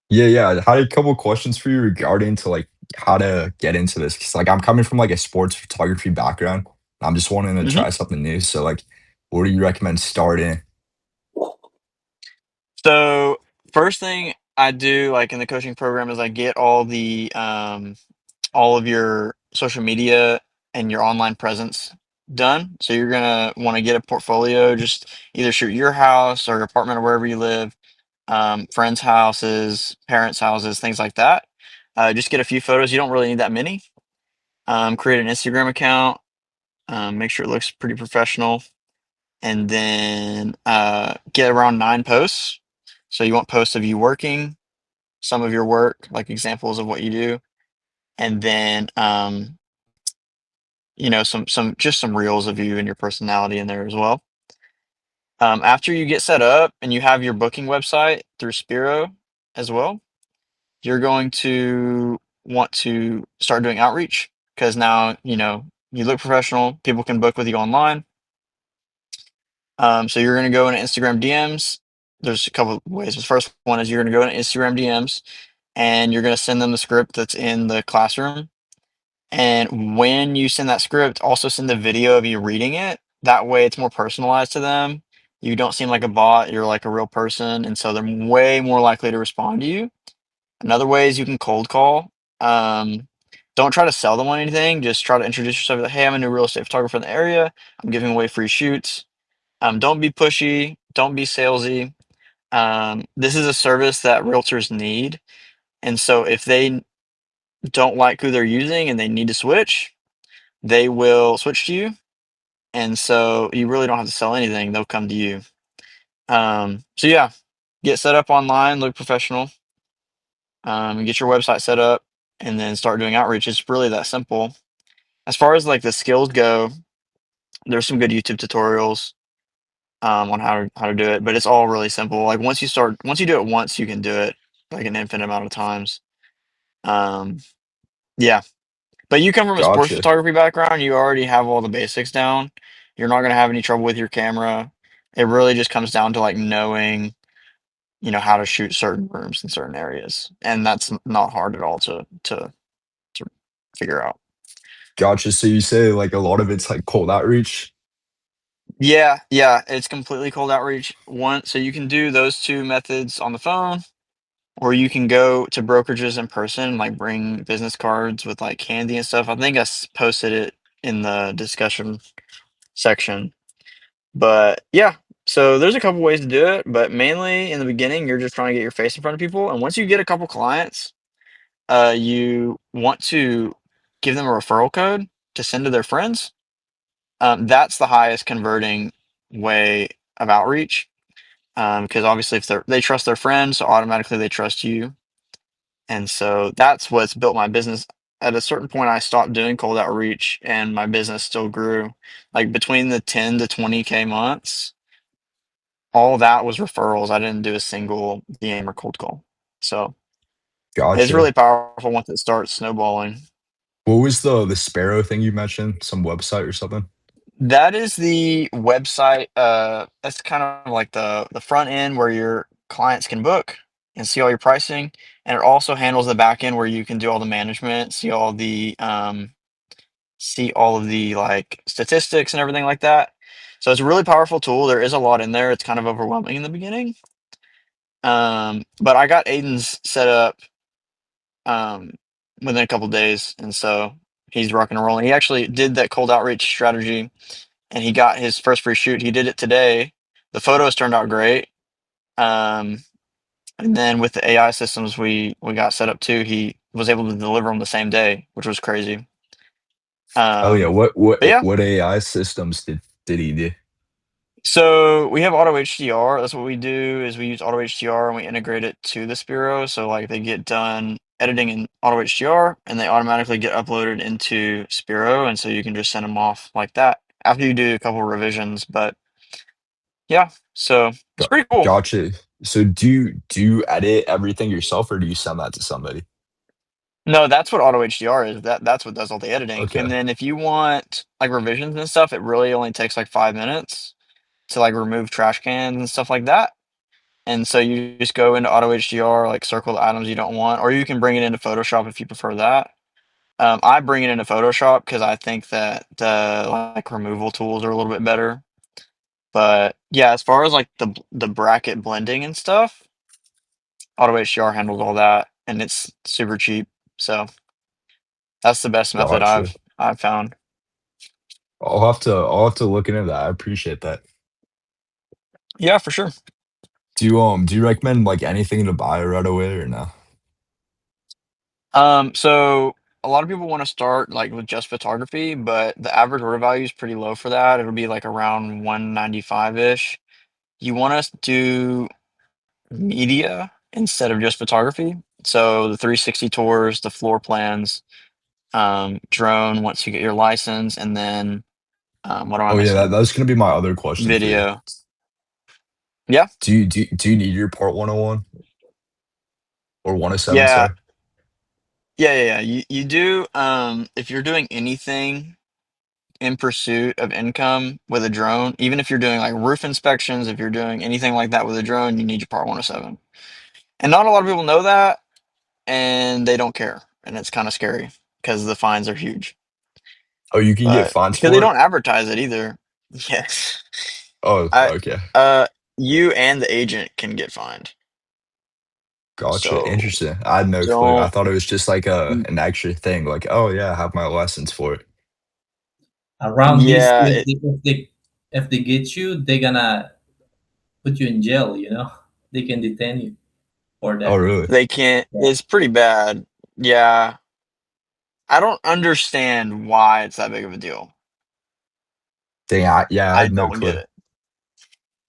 Yeah. I had a couple questions for you regarding to like how to get into this. Cause like I'm coming from like a sports photography background. I'm just wanting to hmm try something new. So like, where do you recommend starting? So first thing I do, like in the coaching program, is I get all of your social media and your online presence done. So you're gonna want to get a portfolio. Just either shoot your house or your apartment or wherever you live, friends' houses, parents' houses, things like that. Just get a few photos. You don't really need that many. Create an Instagram account. Make sure it looks pretty professional, and then get around 9 posts. So you want posts of you working, some of your work, like examples of what you do, and then some just some reels of you and your personality in there as well. After you get set up and you have your booking website through Spiro as well, you're going to want to start doing outreach because now you look professional. People can book with you online. So you're going to go into Instagram DMs. There's a couple of ways. The first one is you're going to go into Instagram DMs and you're going to send them the script that's in the classroom. And when you send that script, also send the video of you reading it. That way it's more personalized to them. You don't seem like a bot, you're like a real person. And so they're way more likely to respond to you. Another way is you can cold call. Um, don't try to sell them on anything. Just try to introduce yourself. Like, hey, I'm a new real estate photographer in the area. I'm giving away free shoots. Don't be pushy. Don't be salesy. This is a service that realtors need. And so if they don't like who they're using and they need to switch, they will switch to you. And so you really don't have to sell anything. They'll come to you. So yeah, get set up online, look professional, and get your website set up and then start doing outreach. It's really that simple. As far as like the skills go, there's some good YouTube tutorials on how to do it, but it's all really simple. Like once you do it once, you can do it like an infinite amount of times. Um, yeah, but you come from a sports Gotcha. photography background, you already have all the basics down. You're not gonna have any trouble with your camera. It really just comes down to like knowing, how to shoot certain rooms in certain areas, and that's not hard at all to figure out. Gotcha. So you say like a lot of it's like cold outreach. Yeah, it's completely cold outreach. So you can do those two methods on the phone, or you can go to brokerages in person, like bring business cards with like candy and stuff. I think posted it in the discussion section. But yeah, so there's a couple ways to do it, but mainly in the beginning, you're just trying to get your face in front of people. And once you get a couple clients, you want to give them a referral code to send to their friends. That's the highest converting way of outreach. Because obviously, if they trust their friends, so automatically they trust you. And so that's what's built my business. At a certain point, I stopped doing cold outreach, and my business still grew. Like between the 10 to 20K months, all that was referrals. I didn't do a single DM or cold call. So it's Gotcha. really powerful once it starts snowballing. What was the Sparrow thing you mentioned? Some website or something? That is the website. That's kind of like the front end where your clients can book and see all your pricing, and it also handles the back end where you can do all the management, see all of the like statistics and everything like that. So it's a really powerful tool. There is a lot in there. It's kind of overwhelming in the beginning. But I got Aiden's set up um, within a couple days, and so he's rocking and rolling. He actually did that cold outreach strategy, and he got his first free shoot. He did it today. The photos turned out great. Um, and then with the AI systems we got set up too, he was able to deliver them the same day, which was crazy. Oh yeah. Um, What but yeah, what AI systems did he do? so we have Auto HDR. That's what we do is we use Auto HDR and we integrate it to the Spiro. So like they get done editing in Auto HDR and they automatically get uploaded into Spiro, and so you can just send them off like that after you do a couple revisions. But yeah, so it's Go- pretty cool. Gotcha. So do you edit everything yourself or do you send that to somebody? No, that's what Auto HDR is. That's what does all the editing. Okay. And then if you want like revisions and stuff, it really only takes like 5 minutes to like remove trash cans and stuff like that. and so you just go into Auto HDR, like circle the items you don't want, or you can bring it into Photoshop if you prefer that. I bring it into Photoshop because I think that the like removal tools are a little bit better. But yeah, as far as like the bracket blending and stuff, Auto HDR handles all that, and it's super cheap. So that's the best method Gotcha. I've found. I'll have to look into that. I appreciate that. Yeah, for sure. Do you recommend like anything to buy right away or no? So a lot of people want to start like with just photography, but the average order value is pretty low for that. It'll be like around 195-ish. You want us to do media instead of just photography. So the 360 tours, the floor plans, drone once you get your license, and then what am I Oh yeah, that missing? was gonna be my other question for you. Video. Yeah, Do you need your part 101 or 107, yeah, sorry? yeah. You do if you're doing anything in pursuit of income with a drone, even if you're doing like roof inspections, if you're doing anything like that with a drone, you need your Part 107. And not a lot of people know that, and they don't care, and it's kind of scary because the fines are huge. Oh, you can get But fines because they for it? don't advertise it either. Yes, Oh, I okay. you and the agent can get fined. Gotcha. So Interesting. I had no clue. I don't. thought it was just like an extra thing, like, oh yeah, I have my lessons for it. Around these, Yeah, if they get you, they're gonna put you in jail. They can detain you for Oh that. really? they can't. Yeah. It's pretty bad. Yeah, I don't understand why it's that big of a deal. Dang, yeah, I I had no don't get clue. it.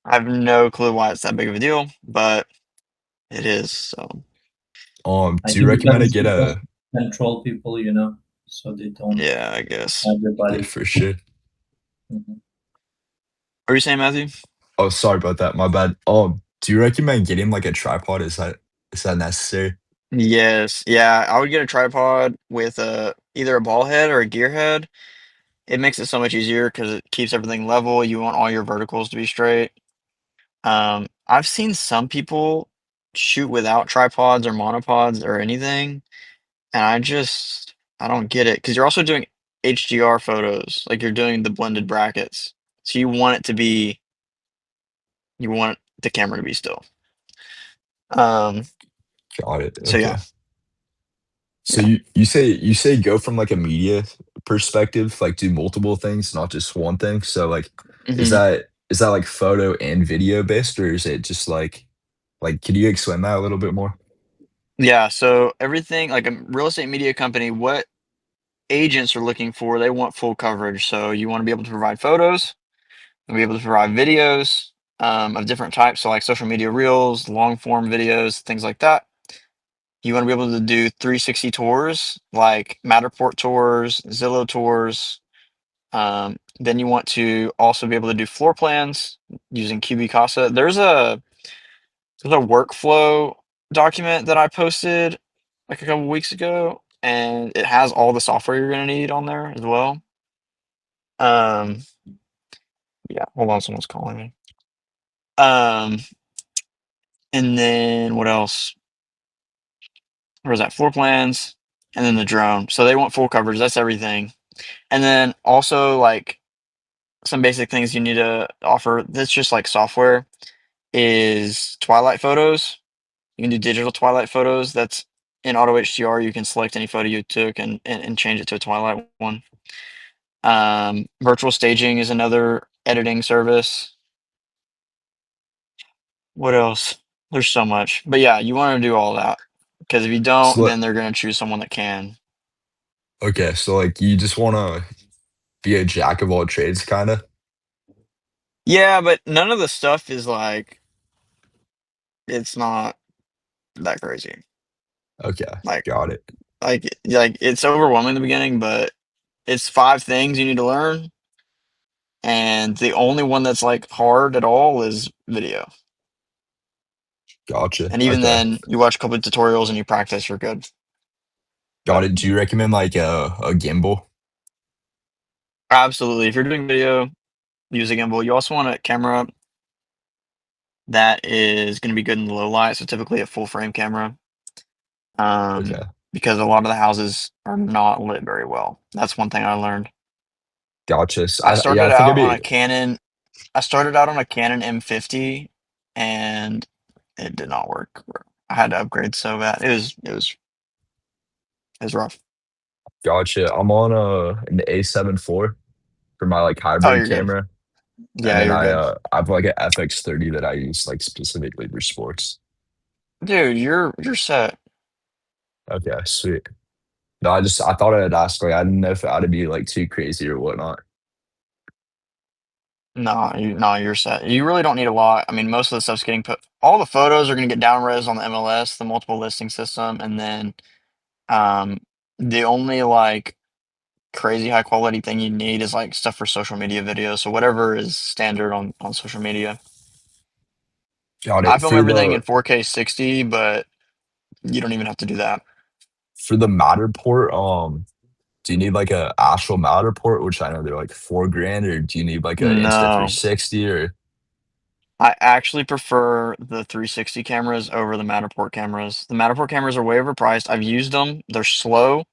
I have no clue why it's that big of a deal, but it is. So I Do you think because recommend I it's get supposed a to control people, so they don't yeah, I guess. yeah, everybody. for sure. Mhm. What are you saying, Matthew? Oh, sorry about that. My bad. Do you recommend getting like a tripod? Is that necessary? Yes. Yeah, I would get a tripod with either a ball head or a gear head. It makes it so much easier because it keeps everything level. You want all your verticals to be straight. I've seen some people shoot without tripods or monopods or anything, and I don't get it because you're also doing HDR photos, like you're doing the blended brackets. So you want the camera to be still. Um, Got it. so Okay. yeah, So yeah. you say go from like a media perspective, like do multiple things, not just one thing. So like is hmm that is that like photo and video based, or is it just like can you explain that a little bit more? Yeah, so everything like a real estate media company, what agents are looking for, they want full coverage. So you want to be able to provide photos, and be able to provide videos of different types. So like social media reels, long form videos, things like that. You want to be able to do 360 tours, like Matterport tours, Zillow tours. Then you want to also be able to do floor plans using Casa. There's a workflow document that I posted like a couple weeks ago, and it has all the software you're gonna need on there as well. Um, yeah, hold on, someone's calling me. Um, and then what else? Where was that? Floor plans, and then the drone. So they want full coverage. That's everything. And then also like some basic things you need to offer. That's just like software is twilight photos. You can do digital twilight photos. That's in Auto HDR. You can select any photo you took and change it to a twilight one. Virtual staging is another editing service. What else? There's so much. But yeah, you want to do all that because if you So don't, then they're going to choose someone that can. okay, so like you just want to be a jack of all trades kind of? Yeah, but none of the stuff is like it's not that crazy. Okay, Like got it. like it's overwhelming in the beginning, but it's five things you need to learn, and the only one that's like hard at all is video. Gotcha. And even Okay. then, you watch a couple of tutorials and you practice, you're good. Got But it. Do you recommend like a gimbal? absolutely, if you're doing video, use a gimbal. You also want a camera that is going to be good in the low light. So typically a full frame camera, um, Okay, because a lot of the houses are not lit very well. That's one thing I learned. gotcha. So I yeah, I started think it'd out on a be Canon. I started out on a Canon M50, and it did not work. I had to upgrade so bad. It was rough. gotcha. I'm on an A7 IV for my like Oh, hybrid you're good. camera, and Yeah, then you're good. I have like an FX30 that I use like specifically for sports. Dude, you're set. Okay, sweet. No, I thought I'd ask. Like, I didn't know if it had to be like too crazy or whatnot. No, you're set. You really don't need a lot. I mean, most of the stuff's getting put. All the photos are going to get down res on the MLS, the multiple listing system, and then um, the only like crazy high quality thing you need is like stuff for social media videos. So whatever is standard on social media. Got I it. film everything in 4K 60, but you don't even have to do that. For the Matterport, do you need like a actual Matterport, which I know they're like 4 grand, or do you need like a No, Insta360 or I actually prefer the 360 cameras over the Matterport cameras. The Matterport cameras are way overpriced. I've used them. They're slow.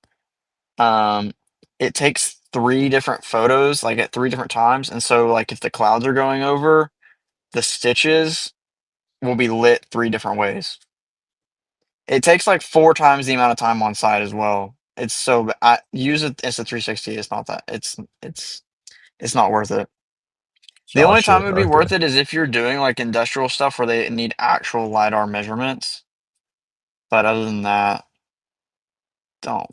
Um, it takes 3 different photos, like, at 3 different times, and so, like, if the clouds are going over, the stitches will be lit 3 different ways. It takes, like, 4 times the amount of time on site as well. It's so ba I use it as a 360, it's not that it's not worth it. The only time gotcha? it would be Okay. worth it is if you're doing, like, industrial stuff where they need actual LiDAR measurements, but other than that, don't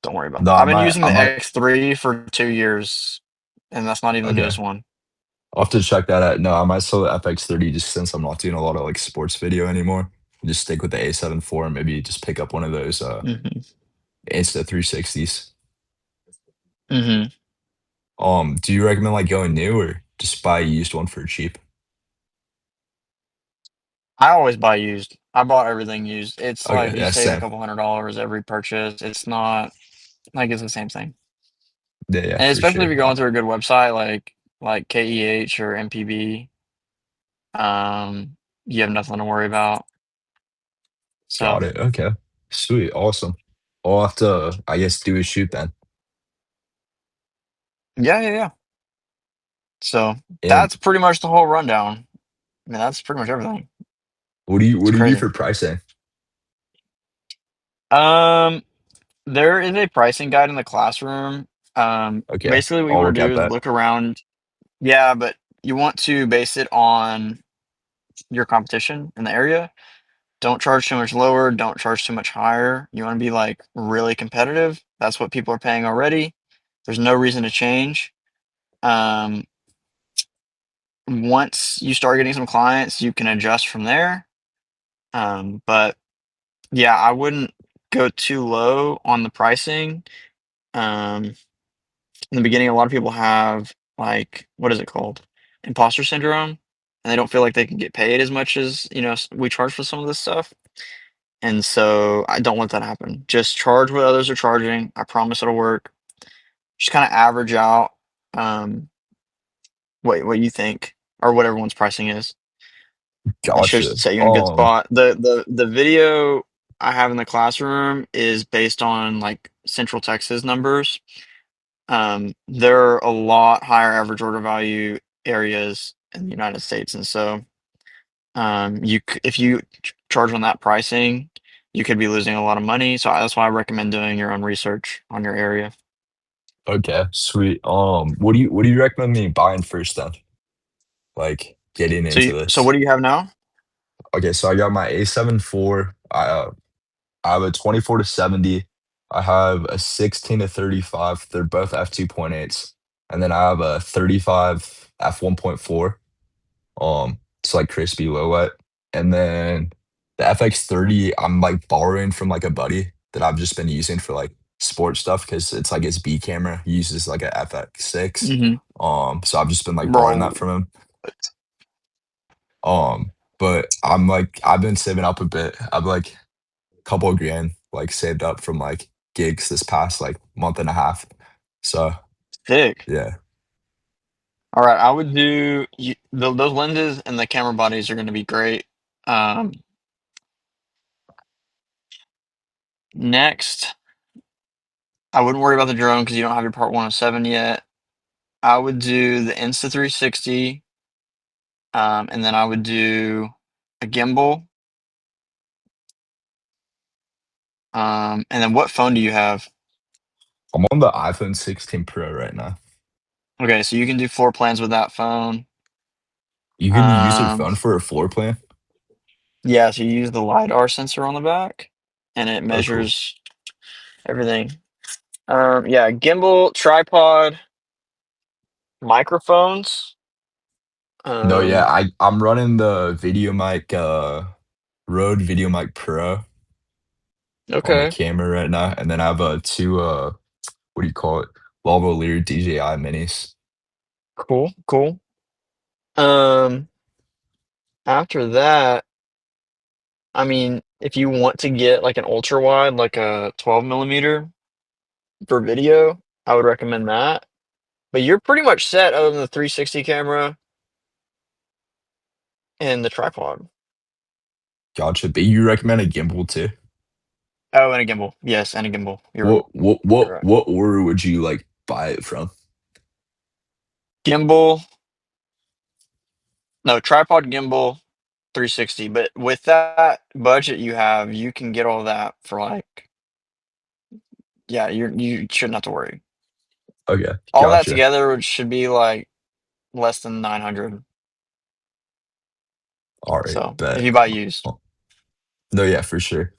don't worry about No, that. I I've been might, using I the might. X3 for 2 years, and that's not even the Okay, newest one. I'll have to check that out. No, I might sell the FX30 just since I'm not doing a lot of like sports video anymore. Just stick with the A7 IV and maybe just pick up one of those Mhm. Insta360s. Mhm. Do you recommend like going new or just buy a used one for cheap? I always buy used. I bought everything used. It's Okay, like you yeah, save a same. couple $100 every purchase. It's not like it's the same thing. Yeah, yeah, And for especially if sure. you're going to a good website like KEH or MPB, you have nothing to worry about. Got So it. Okay. Sweet. Awesome. I'll have to, I guess, do a shoot then. yeah, yeah, yeah. So And that's pretty much the whole rundown. I mean, that's pretty much everything. It's what do you do crazy. for pricing? Um, there is a pricing guide in the classroom. Okay. Basically what you I'll want look to do at is that. look around. Yeah, but you want to base it on your competition in the area. Don't charge too much lower, don't charge too much higher. You want to be like really competitive. That's what people are paying already. There's no reason to change. Um, Once you start getting some clients, you can adjust from there. But yeah, I wouldn't go too low on the pricing. Um, in the beginning, a lot of people have like, what is it called? Imposter syndrome, and they don't feel like they can get paid as much as, we charge for some of this stuff. And so I don't let that happen. Just charge what others are charging. I promise it'll work. Just kind of average out um, what you think or what everyone's pricing is. That should Gotcha. set you in a good spot. The video I have in the classroom is based on like Central Texas numbers. There are a lot higher average order value areas in the United States, and so if you charge on that pricing, you could be losing a lot of money. So that's why I recommend doing your own research on your area. Okay. Sweet. What do you recommend me buying first then? Like getting into So what this. do you have now? Okay, so I got my A7 IV. I have a 24 to 70. I have a 16 to 35. They're both f2.8s. And then I have a 35 f1.4. It's like crispy low light. And then the FX30, I'm like borrowing from like a buddy that I've just been using for like sports stuff because it's like his B camera. He uses like a FX6. Hmm. So I've just been like borrowing that Bro, from him. But I'm like I've been saving up a bit. I've like couple of grand like saved up from like gigs this past like month and a half. So sick. yeah. All right, I would do those lenses and the camera bodies are going to be great. Um, Next, I wouldn't worry about the drone because you don't have your Part 107 yet. I would do the Insta360, and then I would do a gimbal. And then what phone do you have? I'm on the iPhone 16 Pro right now. Okay, so you can do floor plans with that phone. You can use your Um, phone for a floor plan? yeah, so you use the LiDAR sensor on the back, and it Oh, cool. measures everything. Yeah, gimbal, tripod, microphones. No, yeah, Um, I'm running the Video Mic Rode Video Mic Pro on the okay, camera right now, and then I have two what do you call it? Lavalier DJI minis. cool, cool. Um, After that, I mean, if you want to get like an ultra wide, like a 12 millimeter for video, I would recommend that. But you're pretty much set other than the 360 camera and the tripod. Gotcha. But you recommend a gimbal too? Oh, and a gimbal. Yes, and a gimbal. You're right. What order would you like buy it from? Gimbal, no, tripod, gimbal, 360. But with that budget you have, you can get all that for like, yeah, you shouldn't have to worry. Okay, All that gotcha. together should be like less than 900. All right, So if bet. you buy used. Oh, no, yeah, for sure.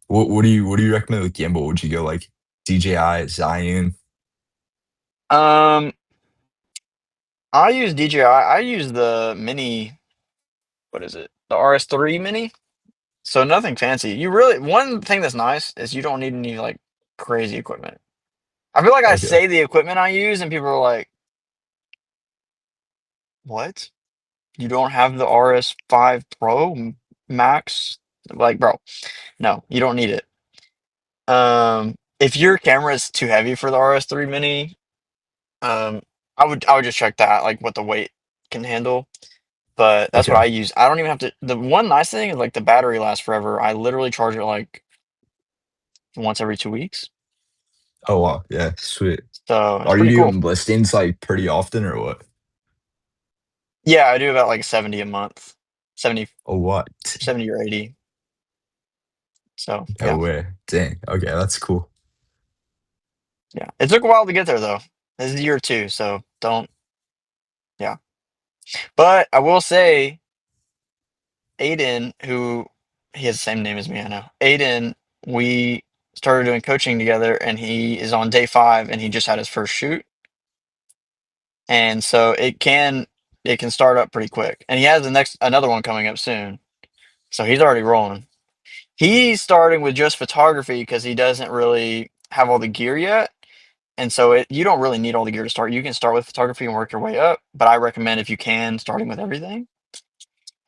What do you recommend with gimbal? Would you go like DJI, Zion? Um, I use DJI. I use the mini. What is it? The RS3 mini. So nothing fancy. You really one thing that's nice is you don't need any like crazy equipment. I feel like I Okay. say the equipment I use and people are like, "What? You don't have the RS5 Pro Max?" Like, bro, no, you don't need it. If your camera is too heavy for the RS3 mini, um, I would just check that, like what the weight can handle. But that's what Okay. I use. I don't even have to. The one nice thing is like the battery lasts forever. I literally charge it like once every 2 weeks. Oh wow, yeah, sweet. So it's Are you pretty cool. doing listings like pretty often or what? Yeah, I do about like 70 a month, 70, Oh what? 70 or 80. So No yeah, way. Dang. Okay, that's cool. yeah. It took a while to get there though. This is year two, so don't, yeah. But I will say, Aiden, who he has the same name as me, I know. Aiden, we started doing coaching together and he is on day 5 and he just had his first shoot. And so it can start up pretty quick. And he has another one coming up soon. So he's already rolling. He's starting with just photography because he doesn't really have all the gear yet. And so you don't really need all the gear to start. You can start with photography and work your way up, but I recommend if you can starting with everything.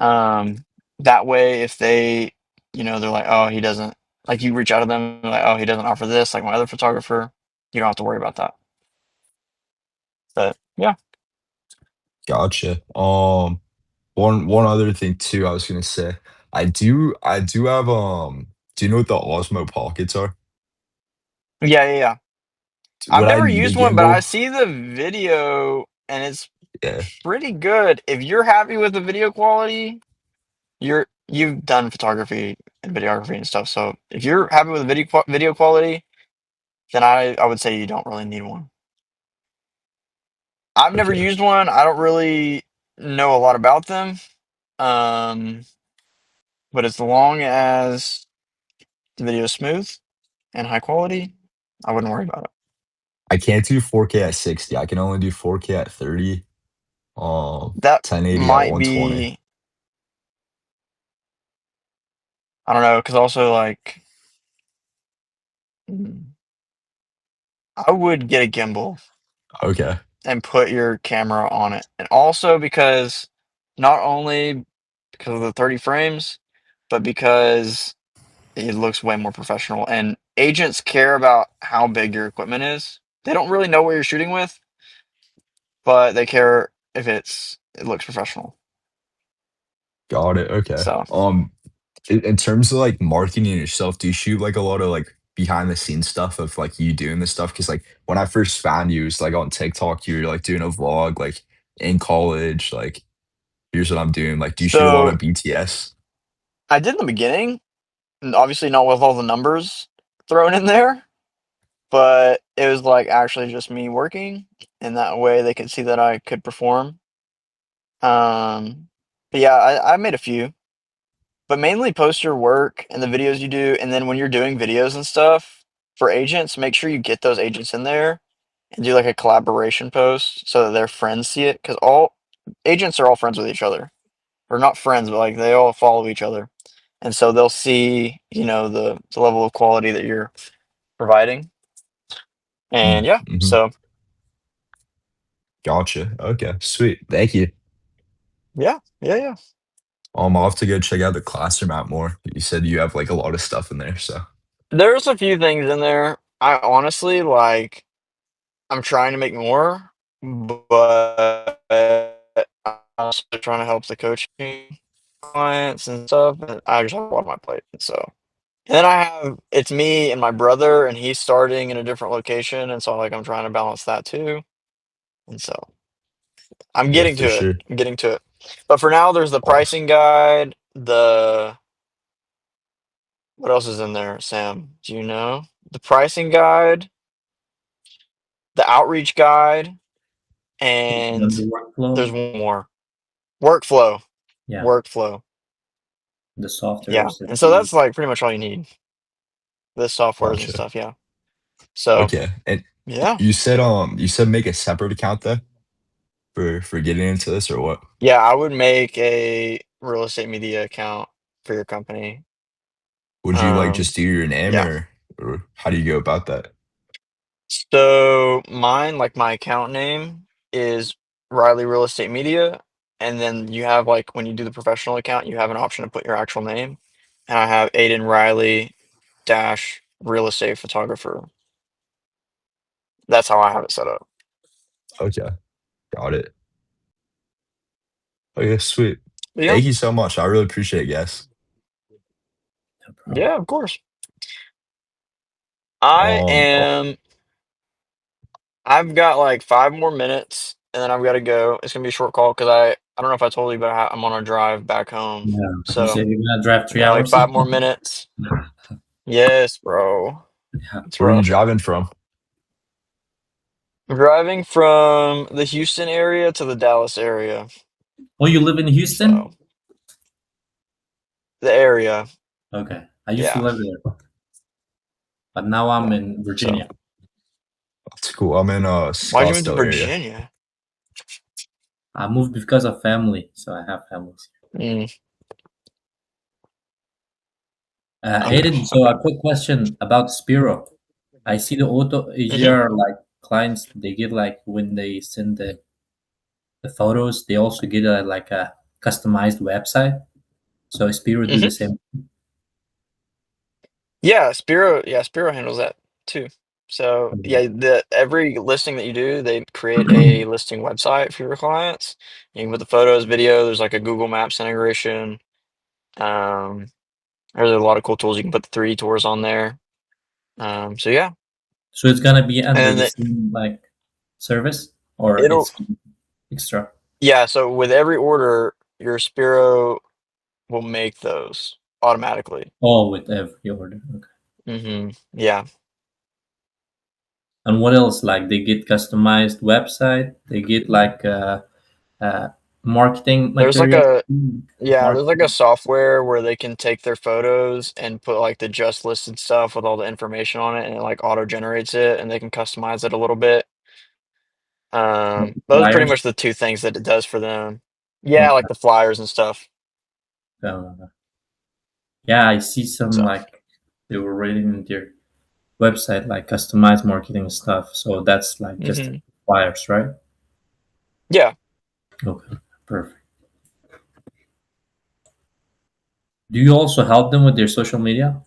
Um, that way if they're like, "Oh, he doesn't," like you reach out to them like, "Oh, he doesn't offer this like my other photographer." You don't have to worry about that. But yeah. Gotcha. One other thing too, I was gonna say, I do have do you know what the Osmo Pockets are? Yeah, yeah, yeah. I've Would I never need a used one, but I gimbal? see the video and it's Yeah. pretty good. If you're happy with the video quality, you've done photography and videography and stuff. So if you're happy with the video quality, then I would say you don't really need one. I've never Okay. used one. I don't really know a lot about them. Um, but as long as the video is smooth and high quality, I wouldn't worry about it. I can't do 4K at 60. I can only do 4K at 30. That 1080 at might 120. be, I don't know, because also like mm, I would get a gimbal Okay. and put your camera on it. And also because not only because of the 30 frames, but because it looks way more professional. And agents care about how big your equipment is. They don't really know what you're shooting with, but they care if it looks professional. Got it. Okay. So In terms of like marketing yourself, do you shoot like a lot of like behind the scenes stuff of like you doing this stuff? Because like when I first found you, it's like on TikTok, you were like doing a vlog like in college, like here's what I'm doing. Like, do you shoot a lot so of BTS? I did in the beginning, and obviously not with all the numbers thrown in there, but it was like actually just me working, and that way they could see that I could perform. But yeah, I made a few, but mainly post your work and the videos you do, and then when you're doing videos and stuff for agents, make sure you get those agents in there and do like a collaboration post so that their friends see it, because all agents are all friends with each other, or not friends, but like they all follow each other, and so they'll see the level of quality that you're providing, and yeah, Mm-hmm. so Gotcha. Okay. Sweet. Thank you. yeah, yeah, yeah. I'll have to go check out the classroom out more. You said you have like a lot of stuff in there, so There's a few things in there. I honestly like. I'm trying to make more, but I'm also trying to help the coaching clients and stuff. And I just have a lot on my plate. So, and then it's me and my brother, and he's starting in a different location. And so, like, I'm trying to balance that too. And so, I'm yeah, getting for to it. sure. I'm getting to it. But for now, there's the Awesome. pricing guide. What else is in there, Sam? Do you know? The pricing guide, the outreach guide, Then and the there's workflow, one more. Workflow. yeah, Workflow. the Yeah, softwares that and they so use. that's, like, pretty much all you need, the softwares and Gotcha. stuff, yeah. So, Okay. And yeah. you said make a separate account though for getting into this or what? Yeah, I would make a real estate media account for your company. Would you like Um, just do your name yeah. or how do you go about that? So, mine, like, my account name is Riley Real Estate Media, and then you have, like, when you do the professional account, you have an option to put your actual name, and I have Aiden Riley dash real estate photographer. That's how I have it set up. Okay. Got it. Okay, sweet. But yeah. Thank you so much. I really appreciate it, guys. No problem. Yeah, of course. I Oh, am I've got like 5 more minutes, and then I've gotta go. It's gonna be a short call because I don't know if I told you, but I'm on a drive back home. Yeah, you So, said you're gonna drive I three got like hours. 5 more minutes. Yes, bro. Yeah. It's where are you rough. driving from? I'm driving from the Houston area to the Dallas area. Oh, you live in Houston? So, the area. Okay, I used to Yeah. live there, but now I'm Yeah. in So, Virginia. That's cool. I'm in why'd you move to Scottsdale area. Virginia? I moved because of family, so I have families. Mm, okay, Aiden, so okay. a quick question about Spiro. I see the auto Mhm, AGR like clients they get like when they send the photos, they also get like a customized website. So Spiro do mhm. the same. Yeah, Spiro handles that too. So, Okay. yeah, every listing that you do, they create a listing website for your clients. You can put the photos, video, there's like a Google Maps integration. Um, there's a lot of cool tools. You can put the 3D tours on there. So yeah. So it's gonna be under And the then same like service, or it'll it's extra. yeah, so with every order, your Spiro will make those automatically. Oh, with every order. Okay. Yeah. And what else? Like they get customized website. They get like uh, marketing There's like material. a Yeah, there's like a Marketing. software where they can take their photos and put like the just listed stuff with all the information on it, and it like auto generates it, and they can customize it a little bit. Like Those are pretty flyers. much the two things that it does for them. Yeah, Okay. like the flyers and stuff. Yeah, I see some So, like they were rating their website like customized marketing stuff. So that's like just hmm flyers, right? yeah. Okay, perfect. Do you also help them with their social media,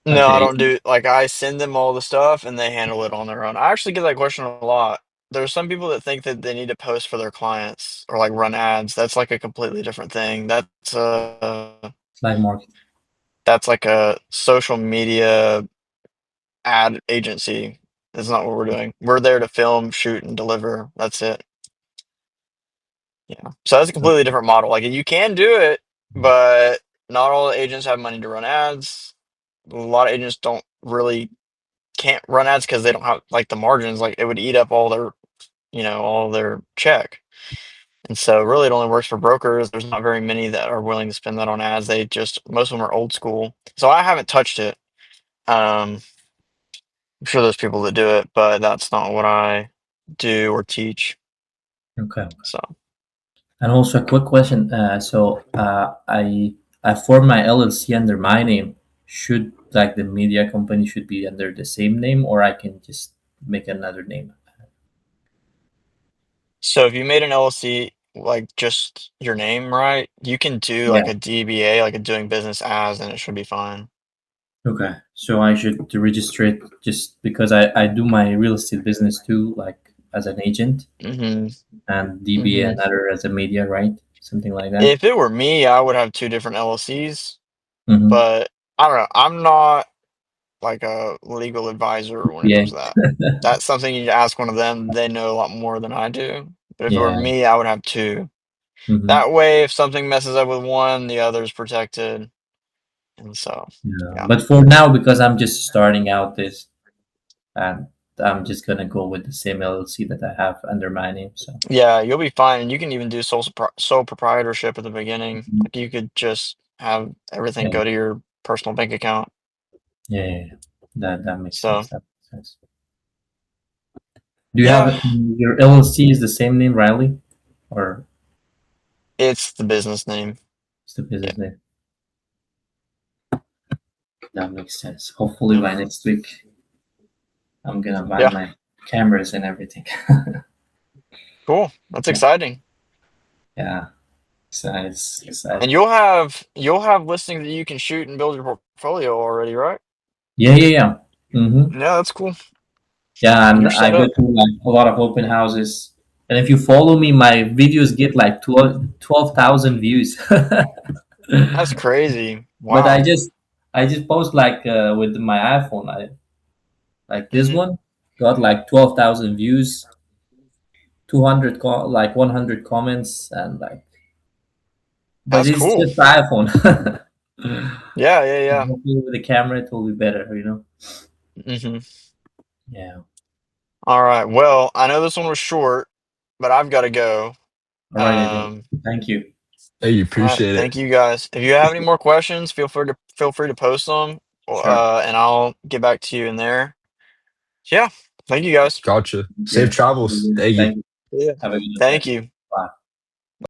like No, the I don't agent? do like I send them all the stuff and they handle it on their own. I actually get that question a lot. there's some people that think that they need to post for their clients or like run ads. That's like a completely different thing. It's like marketing. That's like a social media ad agency. That's not what we're doing. We're there to film, shoot, and deliver. That's it. Yeah. So that's a completely different model. Like you can do it, but not all agents have money to run ads. A lot of agents don't really can't run ads because they don't have like the margins. Like it would eat up all their, all their check. And so really it only works for brokers. There's not very many that are willing to spend that on ads. Most of them are old school. So I haven't touched it. I'm sure there's people that do it, but that's not what I do or teach. Okay. So And also a quick question. I formed my LLC under my name. Should like the media company should be under the same name, or I can just make another name? So if you made an LLC, like just your name, right? You can do Yeah. like a DBA, like a doing business as, and it should be fine. Okay. So I should register it just because I do my real estate business too, like as an agent, hmm and DBA hmm another as a media, right? Something like that. If it were me, I would have two different LLCs, Mm-hmm. but I don't know. I'm not like a legal advisor when it Yeah. comes to that. That's something you need to ask one of them. They know a lot more than I do. But if it were Yeah. me, I would have two. Mm-hmm. That way, if something messes up with one, the other's protected. And so, Yeah. yeah. But for now, because I'm just starting out this, and I'm just gonna go with the same LLC that I have under my name. So Yeah, you'll be fine. And you can even do sole proprietorship at the beginning. mhm. Like you could just have everything Yeah, go to your personal bank account. yeah, yeah, yeah. That makes So, sense. That makes sense. Do you yeah, have your LLC is the same name, Riley, or it's the business name. is the Yeah. business name? That makes sense. Hopefully Yeah. by next week, I'm gonna buy Yeah. my cameras and everything. Cool. That's Yeah, exciting. yeah. So it's And exciting. you'll have listings that you can shoot and build your portfolio already, right? Yeah, yeah, yeah. Mm-hmm. Yeah, that's cool. Yeah, and You're I set go up. to like a lot of open houses. And if you follow me, my videos get like 12,000 views. That's crazy. But Wow. I just post like with my iPhone. I like this hmm one got like 12,000 views, 200 like 100 comments, and like, but That's it's cool. just the iPhone. Yeah, yeah, yeah. Hopefully with the camera it will be better, you know. hmm Yeah. All right. Well, I know this one was short, but I've got to go. All right, Adrian. Um, Thank you. Hey, you all right. appreciate it. Thank you guys. If you have any more questions, feel free to post them, Sure. and I'll get back to you in there. Yeah. Thank you guys. Gotcha. Safe Good. travels. Thank you. Thank you. Yeah. Have a good Thank day. you.